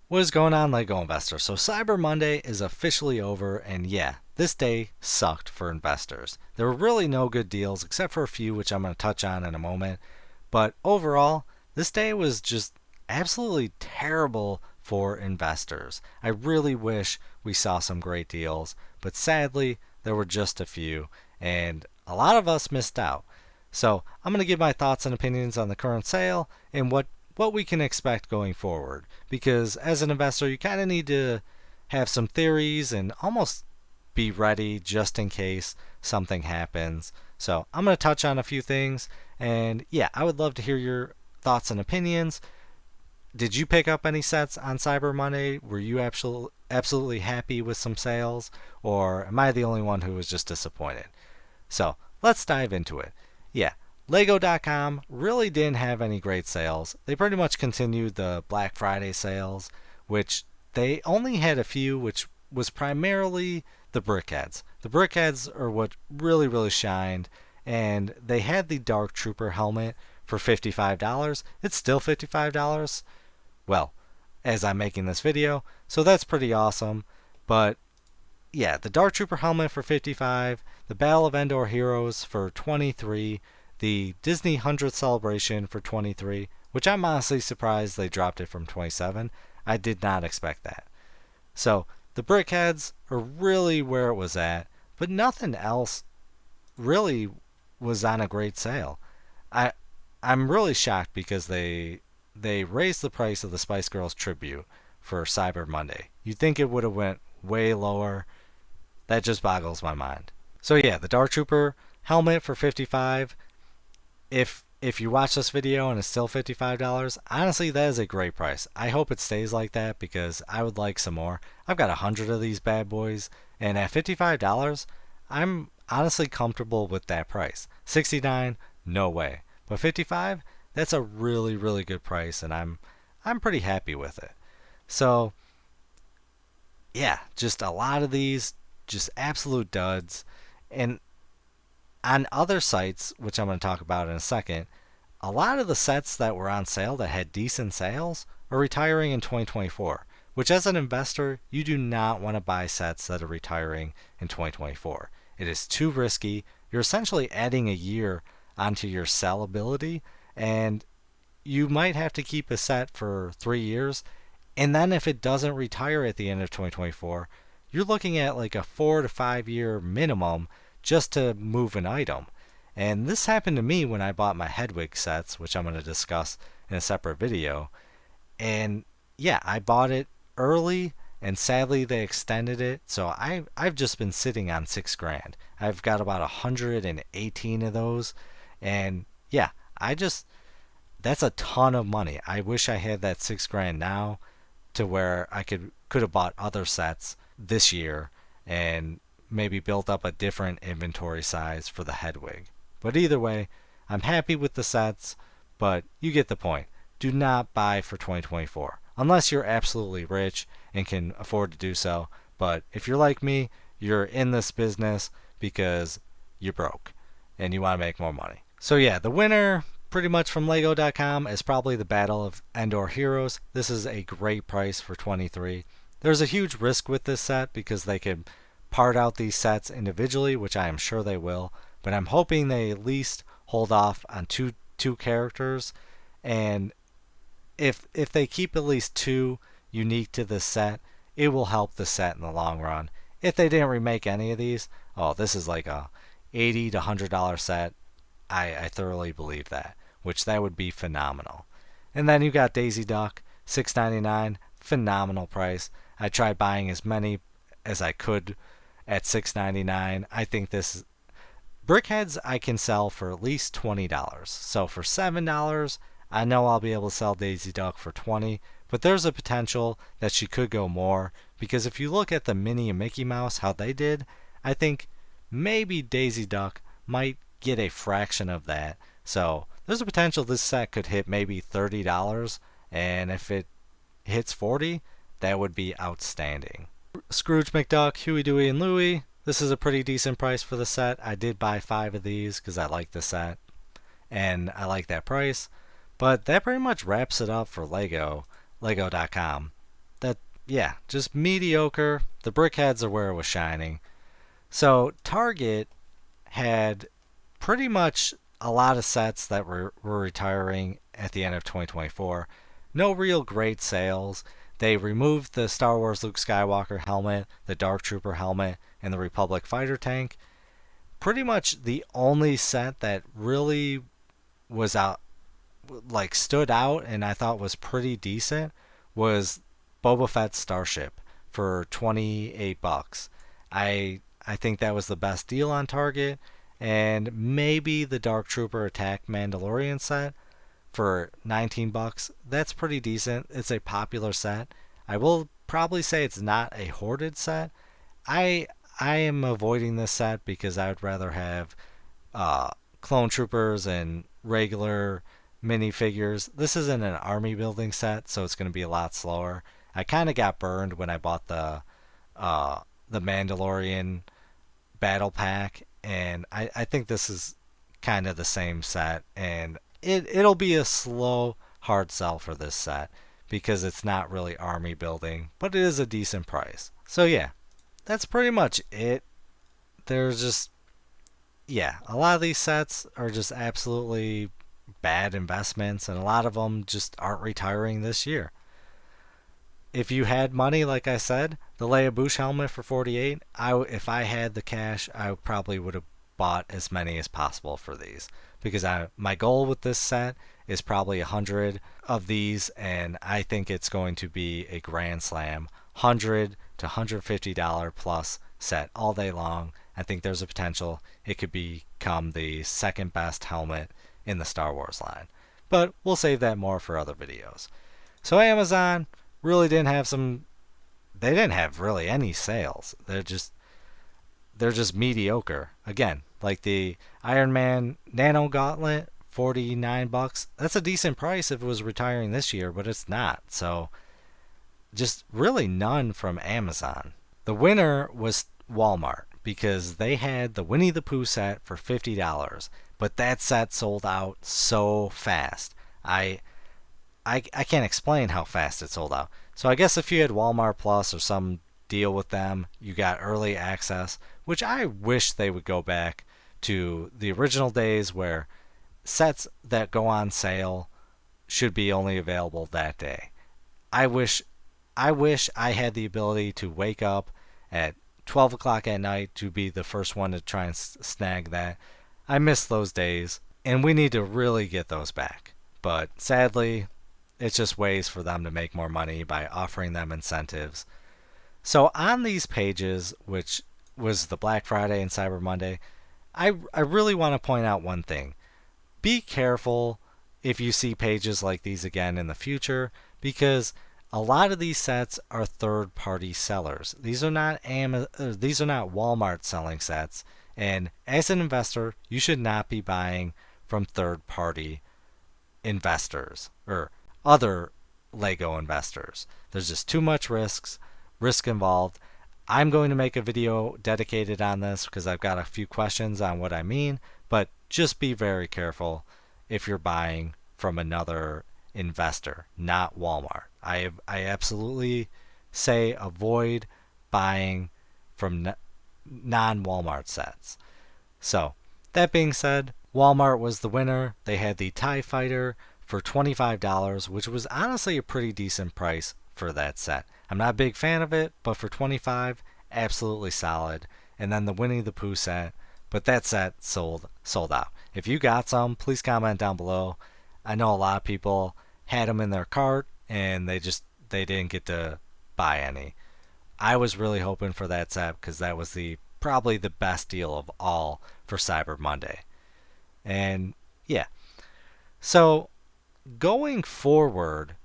What is going on, Lego investors? So Cyber Monday is officially over, and yeah, this day sucked for investors. There were really no good deals except for a few, which I'm going to touch on in a moment. But overall, this day was just absolutely terrible for investors. I really wish we saw some great deals, but sadly, there were just a few, and a lot of us missed out. So I'm going to give my thoughts and opinions on the current sale and what we can expect going forward. Because as an investor, you kind of need to have some theories and almost be ready just in case something happens. So I'm going to touch on a few things, and yeah, I would love to hear your thoughts and opinions. Did you pick up any sets on Cyber Monday? Were you absolutely happy with some sales, or am I the only one who was just disappointed? So let's dive into it. Yeah, Lego.com really didn't have any great sales. They pretty much continued the Black Friday sales, which they only had a few, which was primarily the Brickheads. The Brickheads are what really shined, and they had the Dark Trooper helmet for $55. It's still $55. Well, as I'm making this video, so that's pretty awesome. But yeah, the Dark Trooper helmet for 55, the Battle of Endor Heroes for 23, the Disney 100th Celebration for 23, which I'm honestly surprised they dropped it from 27. I did not expect that. So, the Brickheads are really where it was at, but nothing else really was on a great sale. I I'm really shocked because they raised the price of the Spice Girls tribute for Cyber Monday. You'd think it would have went way lower. That just boggles my mind. So yeah, the Dark Trooper helmet for 55. If you watch this video and it's still $55, honestly that is a great price. I hope it stays like that because I would like some more. I've got 100 of these bad boys, and at $55, I'm honestly comfortable with that price. 69, no way. But 55, that's a really good price, and I'm pretty happy with it. So yeah, just a lot of these, just absolute duds. And on other sites, which I'm going to talk about in a second, a lot of the sets that were on sale that had decent sales are retiring in 2024, which as an investor, you do not want to buy sets that are retiring in 2024. It is too risky. You're essentially adding a year onto your sellability, and you might have to keep a set for 3 years, and then if it doesn't retire at the end of 2024, you're looking at like a 4 to 5 year minimum just to move an item. And this happened to me when I bought my Hedwig sets, which I'm going to discuss in a separate video. And yeah, I bought it early, and sadly they extended it. So I've just been sitting on 6 grand. I've got about 118 of those, and yeah, I just that's a ton of money. I wish I had that 6 grand now to where I could have bought other sets this year and maybe built up a different inventory size for the Hedwig. But either way, I'm happy with the sets, but you get the point. Do not buy for 2024 unless you're absolutely rich and can afford to do so. But if you're like me, you're in this business because you're broke and you want to make more money. So yeah, the winner pretty much from Lego.com is probably the Battle of Endor Heroes. This is a great price for 23. There's a huge risk with this set because they could part out these sets individually, which I am sure they will, but I'm hoping they at least hold off on two characters, and if they keep at least two unique to this set, it will help the set in the long run. If they didn't remake any of these, oh, this is like a $80 to $100 set. I thoroughly believe that, which that would be phenomenal. And then you got Daisy Duck, $6.99, phenomenal price. I tried buying as many as I could at $6.99. I think this Brickheads I can sell for at least $20. So for $7, I know I'll be able to sell Daisy Duck for 20, but there's a potential that she could go more because if you look at the Minnie and Mickey Mouse how they did, I think maybe Daisy Duck might get a fraction of that. So there's a potential this set could hit maybe $30, and if it hits 40, that would be outstanding. Scrooge McDuck, Huey, Dewey, and Louie. This is a pretty decent price for the set. I did buy 5 of these because I like the set and I like that price. But that pretty much wraps it up for Lego, Lego.com. that, yeah, just mediocre. The BrickHeads are where it was shining. So Target had pretty much a lot of sets that were retiring at the end of 2024. No real great sales. They removed the Star Wars Luke Skywalker helmet, the Dark Trooper helmet, and the Republic fighter tank. Pretty much the only set that really was out, like stood out, and I thought was pretty decent, was Boba Fett's Starship for $28. I think that was the best deal on Target, and maybe the Dark Trooper Attack Mandalorian set for $19. That's pretty decent. It's a popular set. I will probably say it's not a hoarded set. I I am avoiding this set because I would rather have clone troopers and regular minifigures. This isn't an army building set, so it's going to be a lot slower. I kind of got burned when I bought the Mandalorian battle pack, and I think this is kind of the same set, and it'll be a slow hard sell for this set because it's not really army building, but it is a decent price. So yeah, that's pretty much it. There's just, yeah, a lot of these sets are just absolutely bad investments, and a lot of them just aren't retiring this year. If you had money, like I said, the Leia Bouche helmet for 48, if I had the cash, I probably would have bought as many as possible for these because my goal with this set is probably 100 of these, and I think it's going to be a grand slam, $100 to $150 plus set all day long. I think there's a potential it could become the second best helmet in the Star Wars line, but we'll save that more for other videos. So Amazon really didn't have they didn't have really any sales. They're just mediocre. Again, like the Iron Man Nano Gauntlet, $49. That's a decent price if it was retiring this year, but it's not. So just really none from Amazon. The winner was Walmart because they had the Winnie the Pooh set for $50, but that set sold out so fast. I can't explain how fast it sold out. So I guess if you had Walmart Plus or some deal with them, you got early access, which I wish they would go back to the original days where sets that go on sale should be only available that day. I wish I had the ability to wake up at 12 o'clock at night to be the first one to try and snag that. I miss those days, and we need to really get those back. But sadly, it's just ways for them to make more money by offering them incentives. So on these pages, which was the Black Friday and Cyber Monday, I really want to point out one thing. Be careful if you see pages like these again in the future, because a lot of these sets are third-party sellers. These are not Walmart selling sets, and as an investor, you should not be buying from third-party investors or other Lego investors. There's just too much risk involved. I'm going to make a video dedicated on this because I've got a few questions on what I mean, but just be very careful if you're buying from another investor, not Walmart. I absolutely say avoid buying from non-Walmart sets. So, that being said, Walmart was the winner. They had the TIE Fighter for $25, which was honestly a pretty decent price for that set. I'm not a big fan of it, but for $25, absolutely solid. And then the Winnie the Pooh set, but that set sold out. If you got some, please comment down below. I know a lot of people had them in their cart and they didn't get to buy any. I was really hoping for that set because that was probably the best deal of all for Cyber Monday. And yeah. So going forward,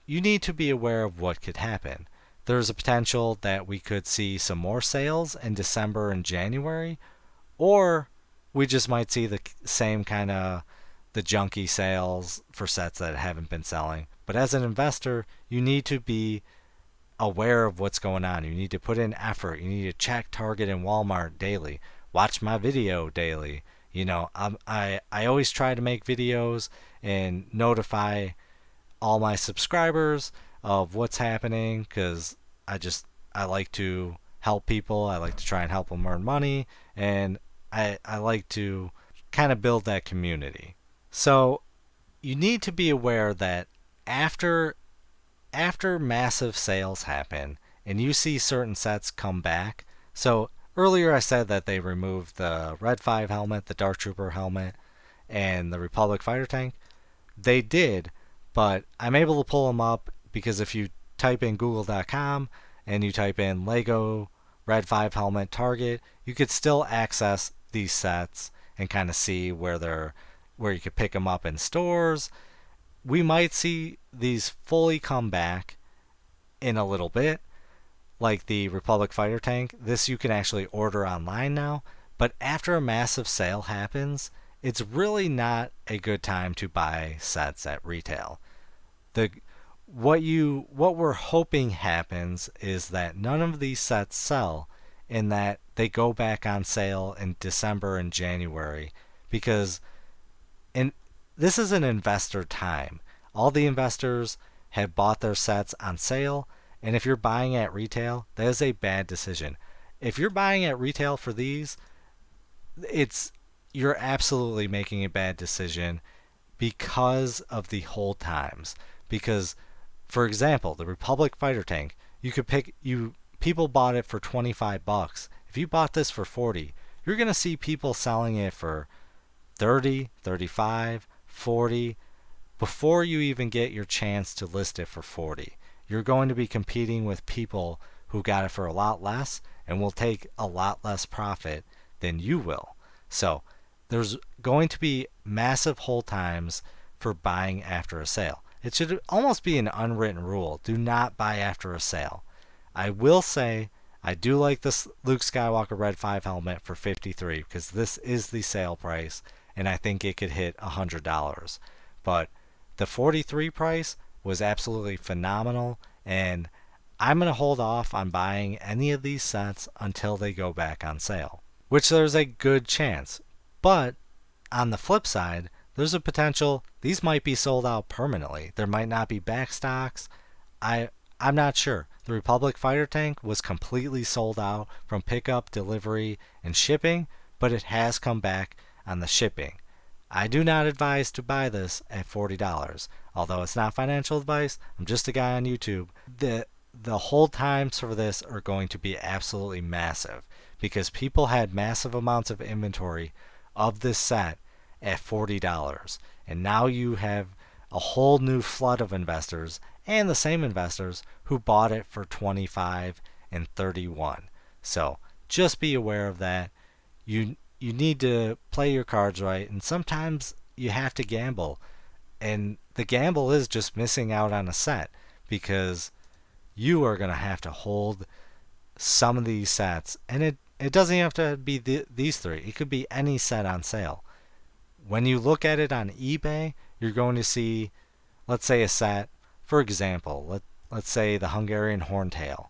you need to be aware of what could happen. There's a potential that we could see some more sales in December and January, or we just might see the same kind of the junky sales for sets that haven't been selling. But as an investor, you need to be aware of what's going on. You need to put in effort. You need to check Target and Walmart daily. Watch my video daily. You know, I always try to make videos and notify all my subscribers of what's happening because I like to help people. I like to try and help them earn money, and I like to kind of build that community. So you need to be aware that after massive sales happen and you see certain sets come back. So earlier I said that they removed the Red 5 helmet, the Dark Trooper helmet, and the Republic fighter tank. They did, but I'm able to pull them up because if you type in google.com and you type in Lego Red 5 helmet Target, you could still access these sets and kind of see where you could pick them up in stores. We might see these fully come back in a little bit, like the Republic fighter tank. This you can actually order online now, but after a massive sale happens, it's really not a good time to buy sets at retail. The what we're hoping happens is that none of these sets sell and that they go back on sale in December and January because in this is an investor time. All the investors have bought their sets on sale, and if you're buying at retail, that is a bad decision. If you're buying at retail for these, it's you're absolutely making a bad decision because of the hold times. Because, for example, the Republic fighter tank, you could pick you people bought it for $25. If you bought this for 40, you're going to see people selling it for 30, 35, 40 before you even get your chance to list it for 40. You're going to be competing with people who got it for a lot less and will take a lot less profit than you will. So, there's going to be massive hold times for buying after a sale. It should almost be an unwritten rule. Do not buy after a sale. I will say I do like this Luke Skywalker Red 5 helmet for $53 because this is the sale price and I think it could hit $100. But the 43 price was absolutely phenomenal, and I'm going to hold off on buying any of these sets until they go back on sale, which there's a good chance. But on the flip side, there's a potential these might be sold out permanently. There might not be back stocks. I'm not sure. The Republic fighter tank was completely sold out from pickup, delivery, and shipping, but it has come back on the shipping. I do not advise to buy this at $40. Although it's not financial advice, I'm just a guy on YouTube. The hold times for this are going to be absolutely massive because people had massive amounts of inventory of this set at $40. And now you have a whole new flood of investors and the same investors who bought it for 25 and 31. So just be aware of that. You need to play your cards right, and sometimes you have to gamble. And the gamble is just missing out on a set because you are going to have to hold some of these sets. And it doesn't have to be these three, it could be any set on sale. When you look at it on eBay, you're going to see, let's say, a set, for example, let's say the Hungarian Horntail.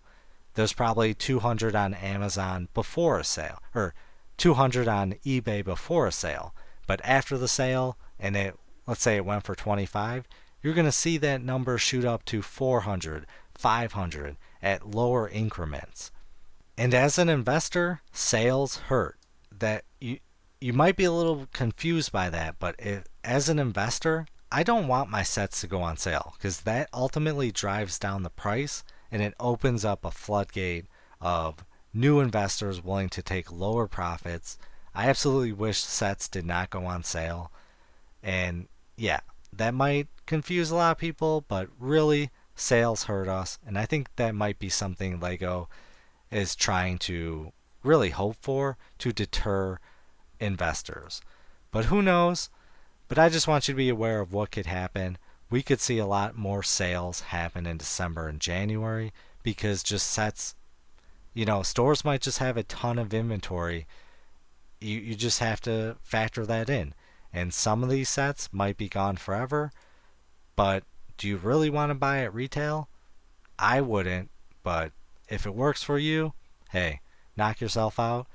There's probably 200 on Amazon before a sale, or 200 on eBay before a sale. But after the sale, and let's say it went for 25, you're going to see that number shoot up to 400, 500 at lower increments. And as an investor, sales hurt. That you might be a little confused by that, but as an investor, I don't want my sets to go on sale because that ultimately drives down the price and it opens up a floodgate of new investors willing to take lower profits. I absolutely wish sets did not go on sale. And yeah, that might confuse a lot of people, but really, sales hurt us. And I think that might be something Lego is trying to really hope for to deter investors. But who knows? But I just want you to be aware of what could happen. We could see a lot more sales happen in December and January because just sets, stores might just have a ton of inventory. You just have to factor that in. And some of these sets might be gone forever, but do you really want to buy at retail? I wouldn't, but if it works for you, hey, knock yourself out.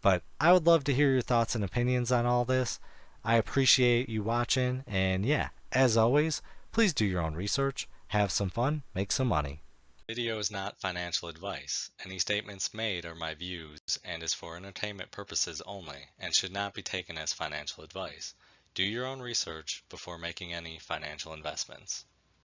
But I would love to hear your thoughts and opinions on all this. I appreciate you watching, and yeah, as always, please do your own research. Have some fun, make some money. Video is not financial advice. Any statements made are my views and is for entertainment purposes only and should not be taken as financial advice. Do your own research before making any financial investments.